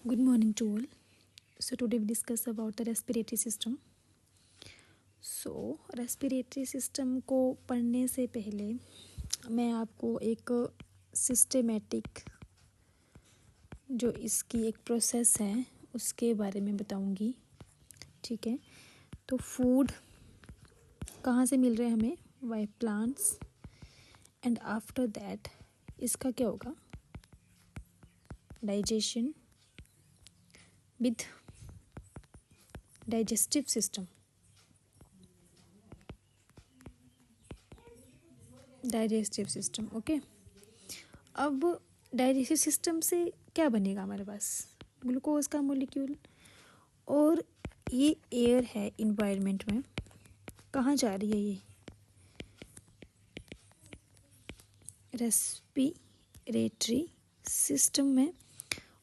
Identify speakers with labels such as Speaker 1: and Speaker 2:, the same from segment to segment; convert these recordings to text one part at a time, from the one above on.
Speaker 1: Good morning to all. So today we discuss about the respiratory system. So respiratory system को पढ़ने से पहले मैं आपको एक सिस्टेमेटिक जो इसकी एक प्रोसेस है उसके बारे में बताऊंगी. ठीक है, तो फूड कहाँ से मिल रहे हैं हमें? By plants. And after that इसका क्या होगा? Digestion with digestive system. Digestive system. Okay, अब डाइजेस्टिव सिस्टम से क्या बनेगा हमारे पास? ग्लूकोज का मॉलिक्यूल. और ये एयर है इन्वायरमेंट में, कहाँ जा रही है ये? रेस्पिरेटरी सिस्टम में.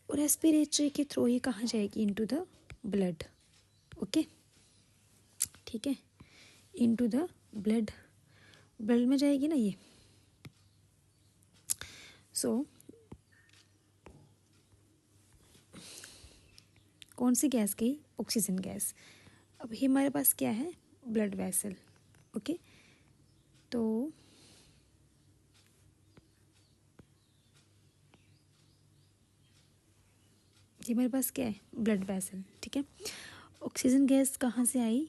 Speaker 1: और रेस्पिरेटरी के थ्रू ये कहाँ जाएगी? Into the blood. ओके, ठीक है, इनटू द ब्लड. ब्लड में जाएगी ना ये. सो कौन सी गैस गई? Oxygen gas. अब ये हमारे पास क्या है? Blood vessel. ओके, तो ये हमारे पास क्या है? Blood vessel. ठीक है, ऑक्सीजन गैस कहाँ से आई?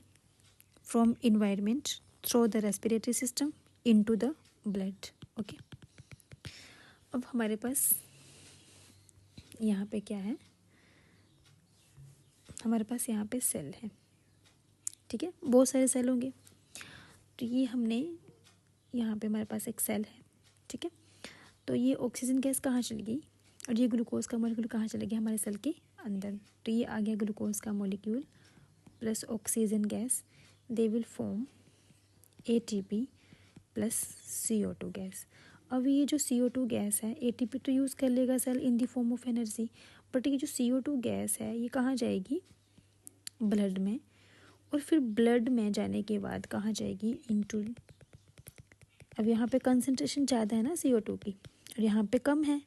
Speaker 1: From environment through the respiratory system into the blood. Okay, अब हमारे पास यहाँ पे क्या है? हमारे पास यहाँ पे सेल है. ठीक है, बहुत सारे सेल होंगे. तो ये हमने यहाँ पे हमारे पास एक सेल है. ठीक है, तो ये ऑक्सीजन गैस कहाँ चली गई और ये ग्लूकोज का मॉलिक्यूल कहाँ चला गया? हमारे सेल के अंदर. तो ये आ गया ग्लूकोज का molecule plus oxygen gas. They will form ATP plus CO2 gas. अब ये जो CO2 गैस है, ATP तो यूज़ कर लेगा cell in the form of energy, but ये जो CO2 गैस है ये कहाँ जाएगी? ब्लड में. और फिर ब्लड में जाने के बाद कहाँ जाएगी? इनटू. अब यहाँ पे कंसंट्रेशन ज़्यादा है ना CO2 की, और यहाँ पे कम है.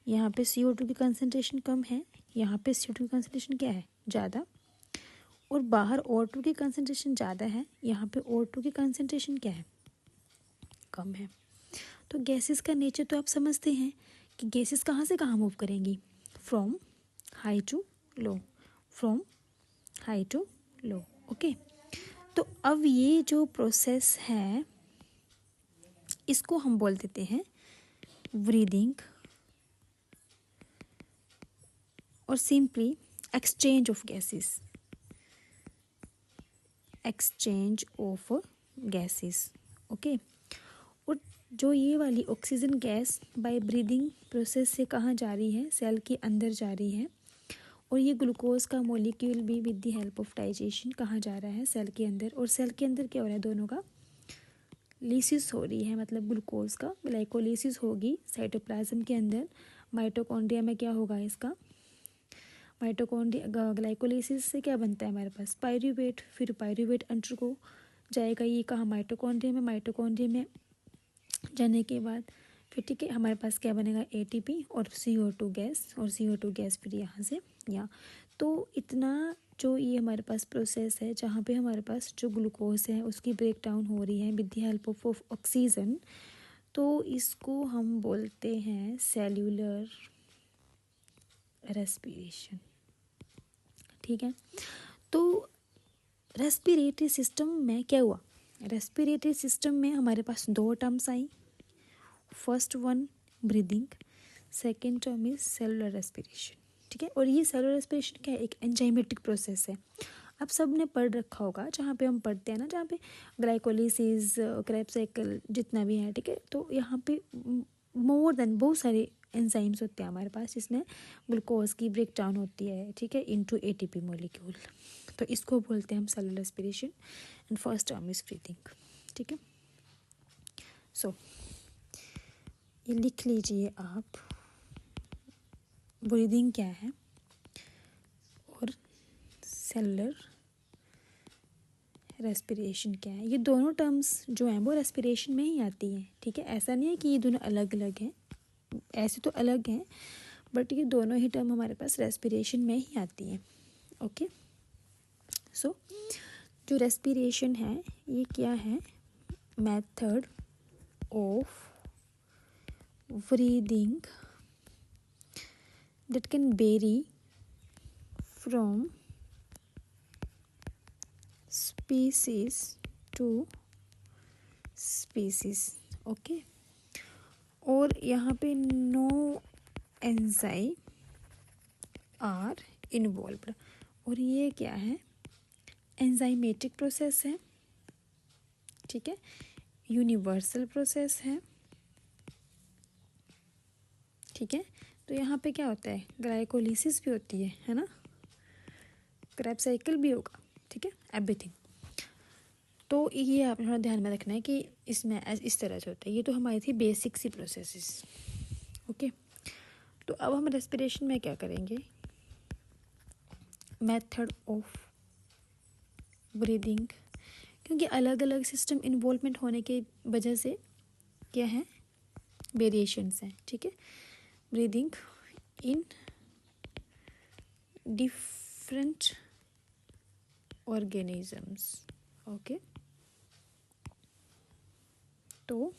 Speaker 1: यहाँ पे CO2 की कंसंट्रेशन कम है, यहाँ पे CO2 की कंसंट्रेशन क्या है? ज़्यादा. और बाहर O2 की कंसंट्रेशन ज़्यादा है, यहाँ पे O2 की कंसंट्रेशन क्या है? कम है. तो गैसेस का नेचर तो आप समझते हैं कि गैसेस कहाँ से कहाँ मूव करेंगी? From high to low. From high to low. Okay, तो अब ये जो प्रोसेस है इसको हम बोल देते हैं ब्रीदिंग, और simply exchange of gases. Exchange of gases. Okay, और जो ये वाली oxygen gas by breathing process से कहाँ जा रही है? सेल के अंदर जा रही है. और ये ग्लूकोज का मॉलिक्यूल भी with the help of digestion कहाँ जा रहा है? सेल के अंदर. और सेल के अंदर क्या हो रहा है? दोनों का लिसिस हो रही है, मतलब ग्लूकोज का ग्लाइकोलिसिस होगी साइटोप्लाज्म के अंदर. माइटोकॉन्ड्रिया में क्या होगा इसका? माइटोकॉन्ड्रिया ग्लाइकोलिसिस से क्या बनता है हमारे पास? पायरूवेट. फिर पायरूवेट अंटर को जाएगा ये कहाँ? माइटोकॉन्ड्रिया में. माइटोकॉन्ड्रिया में जाने के बाद फिर ठीक है हमारे पास क्या बनेगा? ATP और CO2 गैस. और CO2 गैस फिर यहाँ से यहाँ. तो इतना जो ये हमारे पास प्रोसेस है जहाँ पे हमारे पास जो ग्लूकोज है उसकी ब्रेक डाउन हो रही है with the help of oxygen, तो इसको हम बोलते हैं सेल्यूलर रेस्पिरेशन. ठीक है, तो रेस्पिरेटरी सिस्टम में क्या हुआ? रेस्पिरेटरी सिस्टम में हमारे पास दो terms I. First one breathing, second term is cellular respiration. ठीक है, और ये सेलुलर रेस्पिरेशन क्या है? एक एंजाइमेटिक प्रोसेस है. आप सब ने पढ़ रखा होगा जहाँ पे हम पढ़ते हैं ना, जहाँ पे ग्लाइकोलिसिस, क्रेब्स साइकिल जितना भी है. ठीक है, तो यहाँ पे मोर देन बहुत सारे एंजाइम्स होते हैं हमारे पास जिसमें ग्लूकोज की ब्रेक डाउन होती है. ठीक है, इनटू ATP मॉलिक्यूल. तो इसको बोलते हैं हम cellular respiration. And first term is breathing. ठीक है, सो ये लिख लीजिए आप, ब्रीदिंग क्या है और सेलुलर रेस्पिरेशन क्या है. ये दोनों टर्म्स जो हैं वो रेस्पिरेशन में ही आती हैं. ठीक है, ऐसा नहीं है कि ये दोनों अलग अलग हैं, ऐसे तो अलग हैं बट ये दोनों ही टर्म हमारे पास रेस्पिरेशन में ही आती हैं। ओके, सो जो रेस्पिरेशन है ये क्या है, method of breathing that can vary from species to species। Okay, और यहाँ पे नो एंजाइम आर इन्वॉल्व्ड, और ये क्या है, एंजाइमेटिक प्रोसेस है, ठीक है, यूनिवर्सल प्रोसेस है, ठीक है। तो यहाँ पे क्या होता है, ग्लाइकोलिसिस भी होती है ना, क्रैब साइकिल भी होगा, ठीक है, एवरीथिंग। तो ये आपने थोड़ा ध्यान में रखना है कि इसमें इस तरह से होता है। ये तो हमारी थी बेसिक सी प्रोसेसेस। ओके, तो अब हम रेस्पिरेशन में क्या करेंगे, मेथड ऑफ ब्रीदिंग, क्योंकि अलग अलग सिस्टम इन्वॉल्वमेंट होने के वजह से क्या है, वेरिएशंस हैं, ठीक है। Breathing in different organisms. Okay, तो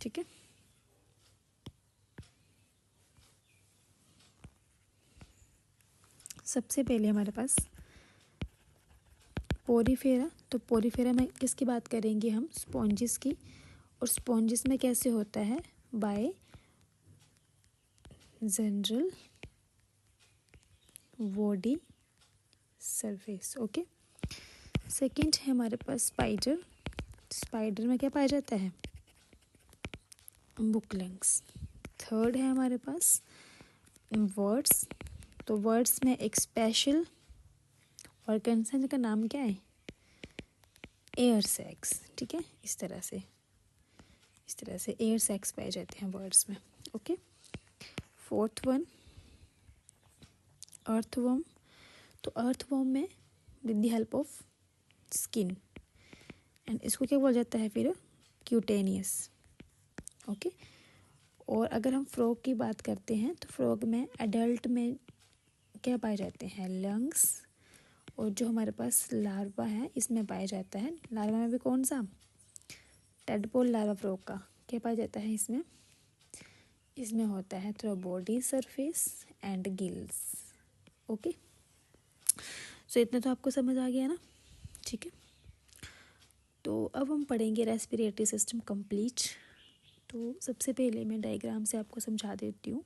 Speaker 1: ठीक है, सबसे पहले हमारे पास पोरीफेरा। तो पोरीफेरा में किसकी बात करेंगे हम, स्पॉन्जिस की। और स्पॉन्जिस में कैसे होता है, bye general body surface. Okay, second है हमारे पास स्पाइडर। स्पाइडर में क्या पाया जाता है, बुक लंग्स। थर्ड है हमारे पास वर्ड्स। तो वर्ड्स में एक स्पेशल ऑर्गेनिज्म का नाम क्या है, एयर सैक्स, ठीक है। इस तरह से एयर सैक्स पाए जाते हैं वर्ड्स में। Okay, fourth one earthworm. तो अर्थवर्म में with the help of skin, and इसको क्या बोला जाता है फिर, क्यूटेनियस। ओके, और अगर हम फ्रॉग की बात करते हैं तो फ्रॉग में एडल्ट में क्या पाए जाते हैं, लंग्स। और जो हमारे पास लार्वा है इसमें पाया जाता है, लार्वा में भी कौन सा, टेडपोल लार्वा फ्रॉग का क्या पाया जाता है इसमें होता है through body surface and gills. Okay, so इतना तो आपको समझ आ गया ना, ठीक है। तो अब हम पढ़ेंगे रेस्पिरेटरी सिस्टम कंप्लीट। तो सबसे पहले मैं डायग्राम से आपको समझा देती हूँ।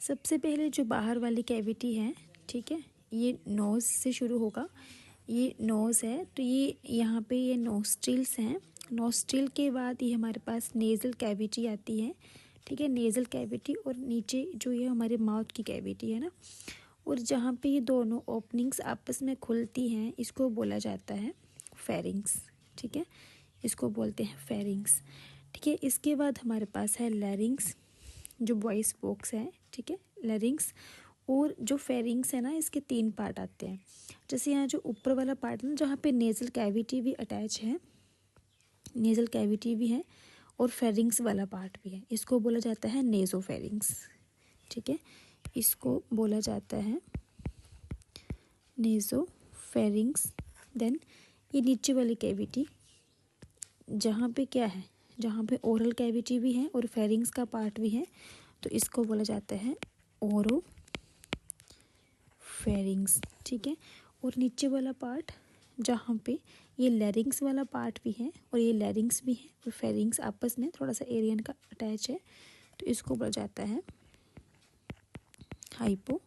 Speaker 1: सबसे पहले जो बाहर वाली कैविटी है, ठीक है, ये नोज़ से शुरू होगा, ये नोज़ है। तो ये यहाँ पे ये नोस्ट्रिल्स हैं। नोस्ट्रिल के बाद ये हमारे पास नेज़ल कैविटी आती है, ठीक है, नेज़ल कैविटी। और नीचे जो ये हमारे माउथ की कैविटी है ना, और जहाँ पे ये दोनों ओपनिंग्स आपस में खुलती हैं इसको बोला जाता है फेरिंग्स, ठीक है, इसको बोलते हैं फेरिंग्स, ठीक है। इसके बाद हमारे पास है लैरिंग्स, जो वॉइस बॉक्स है, ठीक है, लैरिंग्स। और जो फेरिंग्स है ना, इसके 3 पार्ट आते हैं। जैसे यहाँ जो ऊपर वाला पार्ट है ना, जहाँ पे नेज़ल कैविटी भी अटैच है, नेज़ल कैविटी भी है और फेरिंग्स वाला पार्ट भी है, इसको बोला जाता है नेज़ोफेरिंग्स, ठीक है, इसको बोला जाता है नेज़ोफेरिंग्स। देन ये नीचे वाली कैविटी जहाँ पे क्या है, जहाँ पे ओरल कैविटी भी है और फेरिंग्स का पार्ट भी है, तो इसको बोला जाता है ओरो फेरिंग्स, ठीक है। और नीचे वाला पार्ट जहाँ पे ये लैरिंग्स वाला पार्ट भी है और ये लैरिंग्स भी है और फेरिंग्स आपस में थोड़ा सा एरियन का अटैच है, तो इसको बोला जाता है हाइपो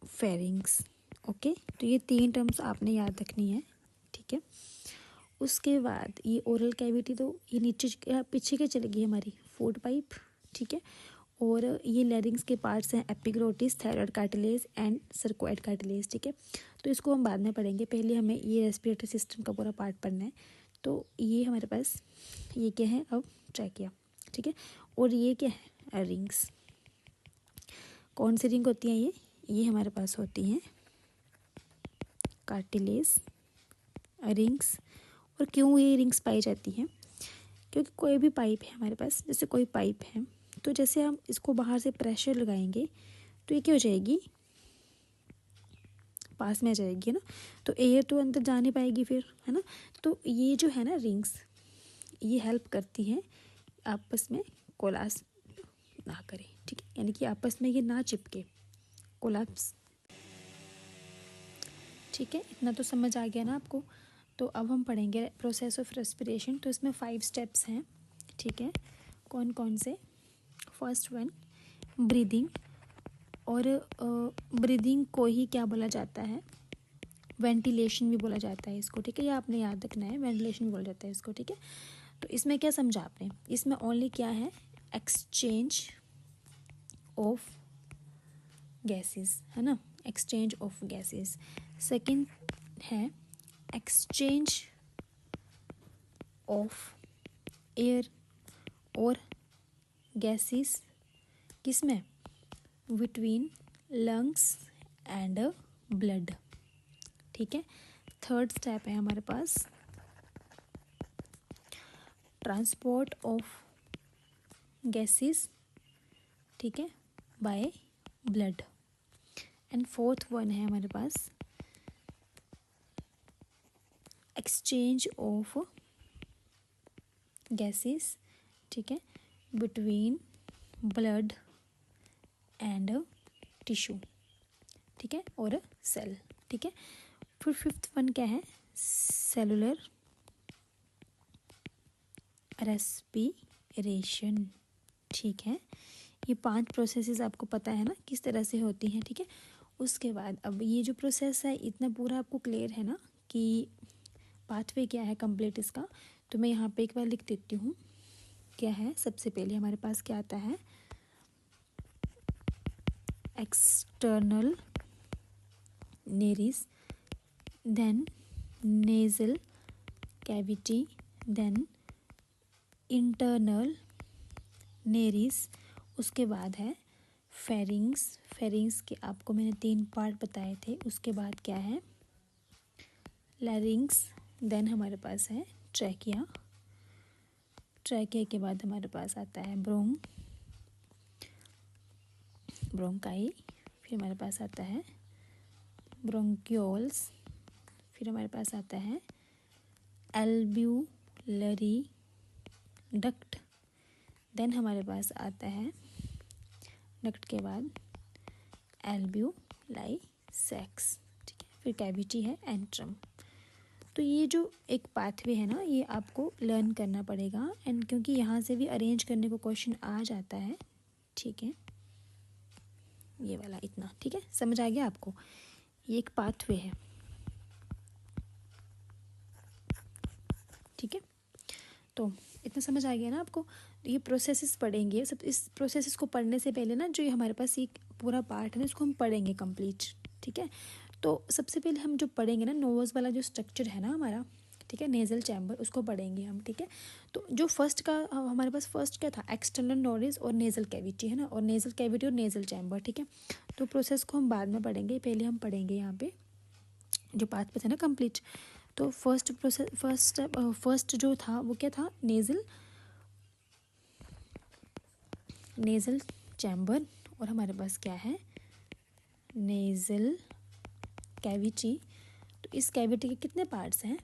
Speaker 1: फेरिंग्स। ओके, तो ये 3 टर्म्स आपने याद रखनी है, ठीक है। उसके बाद ये ओरल कैविटी, तो ये नीचे पीछे क्या चलेगी हमारी, फूड पाइप, ठीक है। और ये लैरिंग्स के पार्ट्स हैं epiglottis, thyroid cartilage and cricoid cartilage, ठीक है। तो इसको हम बाद में पढ़ेंगे, पहले हमें ये रेस्पिरेटरी सिस्टम का पूरा पार्ट पढ़ना है। तो ये हमारे पास ये क्या है, अब ट्रैकिया, ठीक है। और ये क्या है, रिंग्स। कौन सी रिंग होती हैं ये हमारे पास होती हैं कार्टिलेज रिंग्स। और क्यों ये रिंग्स पाई जाती हैं, क्योंकि कोई भी पाइप है हमारे पास, जैसे कोई पाइप है तो जैसे हम इसको बाहर से प्रेशर लगाएंगे तो ये क्या हो जाएगी, पास में आ जाएगी, है ना। तो एयर तो अंदर जा नहीं पाएगी फिर, है ना। तो ये जो है ना रिंग्स, ये हेल्प करती हैं आपस में कोलाप्स ना करें, ठीक है, यानी कि आपस में ये ना चिपके, कोलाप्स। ठीक है, इतना तो समझ आ गया ना आपको। तो अब हम पढ़ेंगे प्रोसेस ऑफ रेस्पिरेशन। तो इसमें 5 स्टेप्स हैं, ठीक है। कौन कौन से? फर्स्ट वन ब्रीदिंग, और ब्रीदिंग को ही क्या बोला जाता है, वेंटिलेशन भी बोला जाता है इसको, ठीक है। ये आपने याद रखना है, वेंटिलेशन भी बोला जाता है इसको, ठीक है। तो इसमें क्या समझा आपने, इसमें ओनली क्या है, एक्सचेंज ऑफ गैसेस, है ना, एक्सचेंज ऑफ गैसेस। सेकंड है एक्सचेंज ऑफ एयर और गैसेस, किसमें, बिटवीन लंग्स एंड ब्लड, ठीक है। थर्ड स्टेप है हमारे पास ट्रांसपोर्ट ऑफ गैसेस, ठीक है, by blood. And fourth one है हमारे पास एक्सचेंज ऑफ गैसेस, ठीक है, बिटवीन ब्लड एंड टिश्यू, ठीक है, और सेल, ठीक है। फिर फिफ्थ वन क्या है, सेलुलर रेस्पिरेशन, ठीक है। ये 5 प्रोसेसेस आपको पता है ना किस तरह से होती हैं, ठीक है। उसके बाद अब ये जो प्रोसेस है इतना पूरा आपको क्लियर है ना कि पाथवे क्या है कंप्लीट इसका। तो मैं यहाँ पे एक बार लिख देती हूँ क्या है। सबसे पहले हमारे पास क्या आता है, external nares, then nasal cavity, then internal nares, उसके बाद है फेरिंग्स। फेरिंग्स के आपको मैंने 3 पार्ट बताए थे। उसके बाद क्या है, लैरिंग्स, देन हमारे पास है ट्रैकिया। ट्रैकिया के बाद हमारे पास आता है ब्रोंकाई, फिर हमारे पास आता है ब्रोंक्यूल्स, फिर हमारे पास आता है एल्ब्यूलरी डक्ट, देन हमारे पास आता है डक्ट के बाद एल्ब्यूलाई सैक्स, ठीक है, फिर कैविटी है एंट्रम। तो ये जो एक पाथवे है ना ये आपको लर्न करना पड़ेगा, एंड क्योंकि यहाँ से भी अरेंज करने को क्वेश्चन आ जाता है, ठीक है, ये वाला इतना, ठीक है, समझ आ गया आपको। ये एक पाथवे है, ठीक है। तो इतना समझ आ गया ना आपको। ये प्रोसेसेस पढ़ेंगे सब। इस प्रोसेसेस को पढ़ने से पहले ना जो ये हमारे पास एक पूरा पार्ट है ना इसको हम पढ़ेंगे कंप्लीट, ठीक है। तो सबसे पहले हम जो पढ़ेंगे ना नोज वाला जो स्ट्रक्चर है ना हमारा, ठीक है, नेजल चैम्बर, उसको पढ़ेंगे हम, ठीक है। तो जो फर्स्ट का हमारे पास फर्स्ट क्या था, एक्सटर्नल नोरिस और नेजल कैविटी, है ना, और नेजल कैविटी और नेजल चैम्बर, ठीक है। तो प्रोसेस को हम बाद में पढ़ेंगे, पहले हम पढ़ेंगे यहाँ पे जो पाथ पे था ना कंप्लीट। तो फर्स्ट जो था वो क्या था, नेजल चैम्बर, और हमारे पास क्या है, नेजल कैविटी। तो इस कैविटी के कितने पार्ट्स हैं,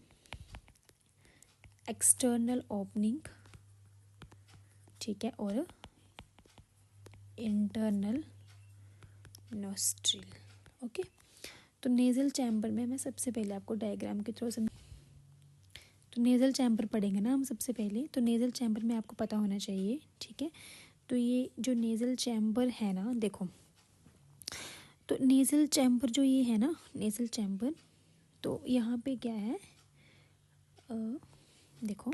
Speaker 1: एक्सटर्नल ओपनिंग, ठीक है, और इंटरनल नोस्ट्रिल, ओके। तो नेजल चैम्बर में मैं सबसे पहले आपको डायग्राम के थ्रू तो नेजल चैम्बर पढ़ेंगे ना हम सबसे पहले। तो नेजल चैम्बर में आपको पता होना चाहिए, ठीक है। तो ये जो नेजल चैम्बर है ना, देखो, तो नेजल चैम्बर जो ये है ना नेजल चैम्बर, तो यहाँ पे क्या है, देखो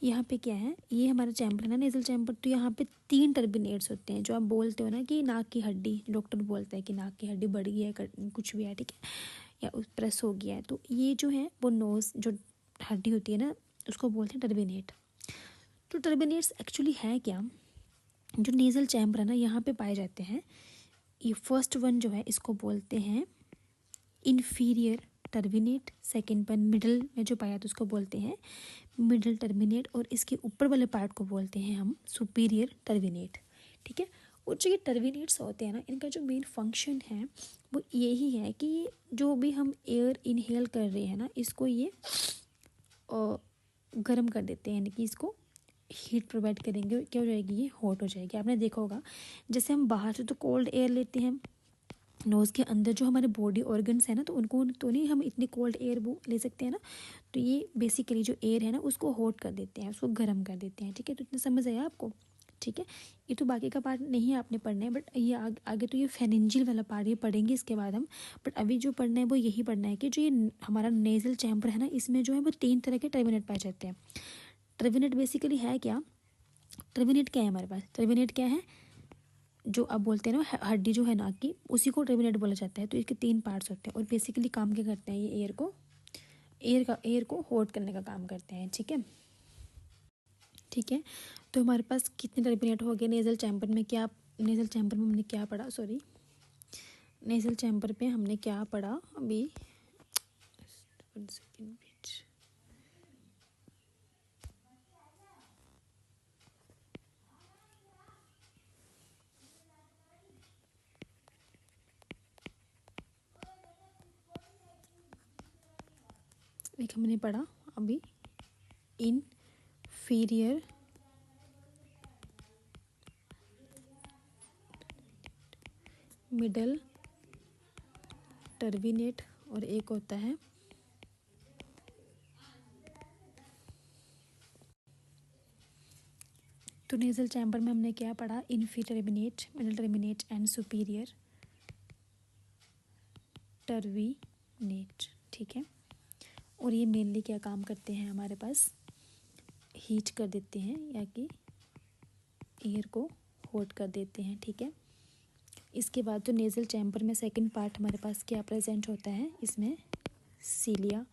Speaker 1: यहाँ पे क्या है, ये हमारा चैम्बर है ना नेजल चैम्बर। तो यहाँ पे 3 टर्बिनेट्स होते हैं, जो आप बोलते हो ना कि नाक की हड्डी, डॉक्टर बोलता है कि नाक की हड्डी बढ़ गई है, कुछ भी है, ठीक है, या प्रेस हो गया है। तो ये जो है वो नोज जो हड्डी होती है ना उसको बोलते हैं टर्बिनेट। तो टर्बिनेट्स एक्चुअली है क्या, जो नेजल चैम्बर है ना यहाँ पे पाए जाते हैं। ये फर्स्ट वन जो है इसको बोलते हैं इन्फीरियर टर्मिनेट, सेकंड पर मिडल में जो पाया था उसको बोलते हैं मिडल टर्मिनेट, और इसके ऊपर वाले पार्ट को बोलते हैं हम सुपीरियर टर्मिनेट, ठीक है। और जो ये टर्मिनेट्स होते हैं ना, इनका जो मेन फंक्शन है वो यही है कि जो भी हम एयर इनहेल कर रहे हैं ना, इसको ये गर्म कर देते हैं, यानी कि इसको हीट प्रोवाइड करेंगे, क्या हो जाएगी, ये हॉट हो जाएगी। आपने देखा होगा जैसे हम बाहर से तो कोल्ड एयर लेते हैं, नोज़ के अंदर जो हमारे बॉडी ऑर्गन्स है ना, तो उनको तो नहीं हम इतनी कोल्ड एयर वो ले सकते हैं ना, तो ये बेसिकली जो एयर है ना उसको हॉट कर देते हैं, उसको गर्म कर देते हैं, ठीक है। तो इतना समझ आया आपको, ठीक है। ये तो बाकी का पार्ट नहीं आपने पढ़ना है, बट ये आगे तो ये फेरेंजियल वाला पार्ट ये पढ़ेंगे इसके बाद हम, बट अभी जो पढ़ना है वो यही पढ़ना है कि जो ये हमारा नेजल चैम्बर है ना, इसमें जो है वो 3 तरह के टर्मिनेट पाए जाते हैं। टर्मिनेट बेसिकली है क्या, टर्मिनेट क्या है हमारे पास, टर्मिनेट क्या है, जो आप बोलते हैं ना हड्डी जो है नाक की, उसी को टर्मिनेट बोला जाता है। तो इसके 3 पार्ट्स होते हैं और बेसिकली काम क्या करते हैं, ये एयर को होल्ड करने का काम करते हैं, ठीक है, ठीक है। तो हमारे पास कितने टर्मिनेट हो गए नेजल चैम्बर में, क्या नेजल चैम्बर में हमने क्या पढ़ा, सॉरी नेजल चैम्बर पे हमने क्या पढ़ा अभी, एक हमने पढ़ा अभी इनफीरियर मिडल टर्मिनेट, और एक होता है तो नेजल चैम्बर में हमने क्या पढ़ा, inferior terminate, middle terminate and superior terminate, ठीक है। और ये मेनली क्या काम करते हैं, हमारे पास हीट कर देते हैं या कि एयर को हॉट कर देते हैं, ठीक है। इसके बाद जो नेज़ल चैम्बर में सेकंड पार्ट हमारे पास क्या प्रेजेंट होता है, इसमें सीलिया,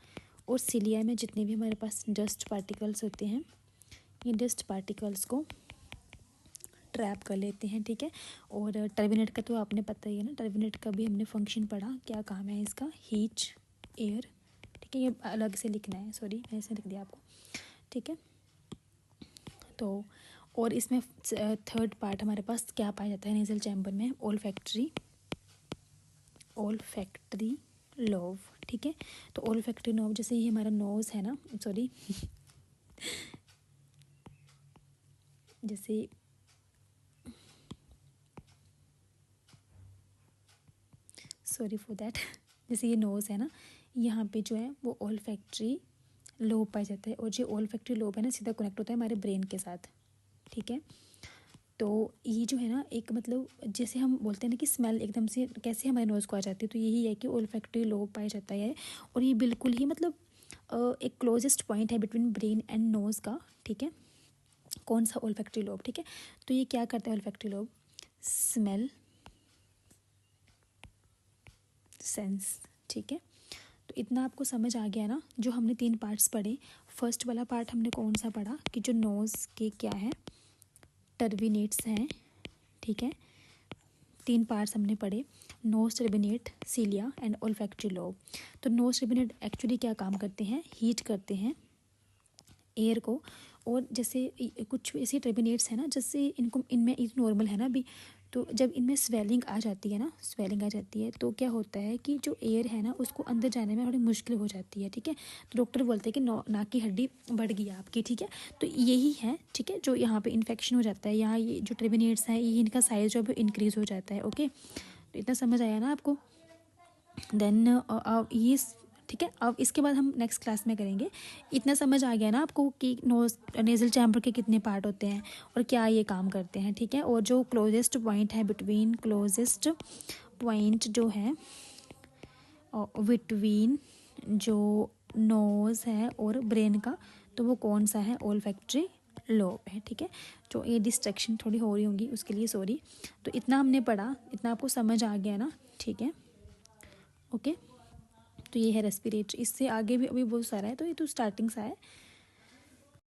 Speaker 1: और सीलिया में जितने भी हमारे पास डस्ट पार्टिकल्स होते हैं, ये डस्ट पार्टिकल्स को ट्रैप कर लेते हैं, ठीक है। और टर्मिनेट का तो आपने पता ही है ना, टर्मिनेट का भी हमने फंक्शन पढ़ा, क्या काम है इसका, हीट एयर, ठीक है। ये अलग से लिखना है, सॉरी मैंने ऐसे लिख दिया आपको, ठीक है। तो और इसमें थर्ड पार्ट हमारे पास क्या पाया जाता है नेजल चैम्बर में, ओल्फैक्टरी लोब, ठीक है। तो ओल्फैक्टरी नोब, जैसे ये हमारा नोज़ है ना, सॉरी जैसे सॉरी फॉर दैट, जैसे ये नोज़ है ना, यहाँ पे जो है वो ओल्फैक्टरी लोब पाया जाता है, और जो ओल्फैक्टरी लोब है ना सीधा कनेक्ट होता है हमारे ब्रेन के साथ, ठीक है। तो ये जो है ना एक मतलब जैसे हम बोलते हैं ना कि स्मेल एकदम से कैसे हमारे नोज़ को आ जाती है, तो यही है कि ओल्फैक्टरी लोब पाया जाता है, और ये बिल्कुल ही मतलब एक क्लोजेस्ट पॉइंट है बिटवीन ब्रेन एंड नोज़ का, ठीक है। कौन सा, ओल्फैक्टरी लोब, ठीक है। तो ये क्या करता है ओल्फैक्टरी लोब, स्मेल सेंस, ठीक है। तो इतना आपको समझ आ गया ना, जो हमने 3 पार्ट्स पढ़े। फर्स्ट वाला पार्ट हमने कौन सा पढ़ा कि जो नोज़ के क्या है, टर्मिनेट्स हैं, ठीक है। 3 पार्ट्स हमने पढ़े, nose turbinate, cilia and olfactory lobe. तो नोज टर्मिनेट एक्चुअली क्या काम करते हैं, हीट करते हैं एयर को, और जैसे कुछ ऐसे टर्मिनेट्स हैं ना, जैसे इनको इनमें नॉर्मल है ना अभी, तो जब इनमें स्वेलिंग आ जाती है ना, स्वेलिंग आ जाती है तो क्या होता है कि जो एयर है ना उसको अंदर जाने में थोड़ी मुश्किल हो जाती है, ठीक है। तो डॉक्टर बोलते हैं कि नाक की हड्डी बढ़ गई है आपकी, ठीक है। तो यही है, ठीक है, जो यहाँ पे इन्फेक्शन हो जाता है, यहाँ ये जो टर्मिनेट्स हैं ये इनका साइज़ जो है इंक्रीज़ हो जाता है, ओके। तो इतना समझ आया ना आपको, देन ये ठीक है। अब इसके बाद हम नेक्स्ट क्लास में करेंगे। इतना समझ आ गया ना आपको कि नोज नेजल चैम्बर के कितने पार्ट होते हैं और क्या ये काम करते हैं, ठीक है। और जो क्लोजेस्ट पॉइंट है बिटवीन, क्लोजेस्ट पॉइंट जो है बिटवीन जो नोज़ है और ब्रेन का, तो वो कौन सा है, ओल्फैक्टरी लोब है, ठीक है। जो ये डिस्ट्रैक्शन थोड़ी हो रही होंगी उसके लिए सॉरी। तो इतना हमने पढ़ा, इतना आपको समझ आ गया ना, ठीक है, ओके। तो ये है रेस्पिरेटरी, इससे आगे भी अभी बहुत सारा है, तो ये तो स्टार्टिंग सा है।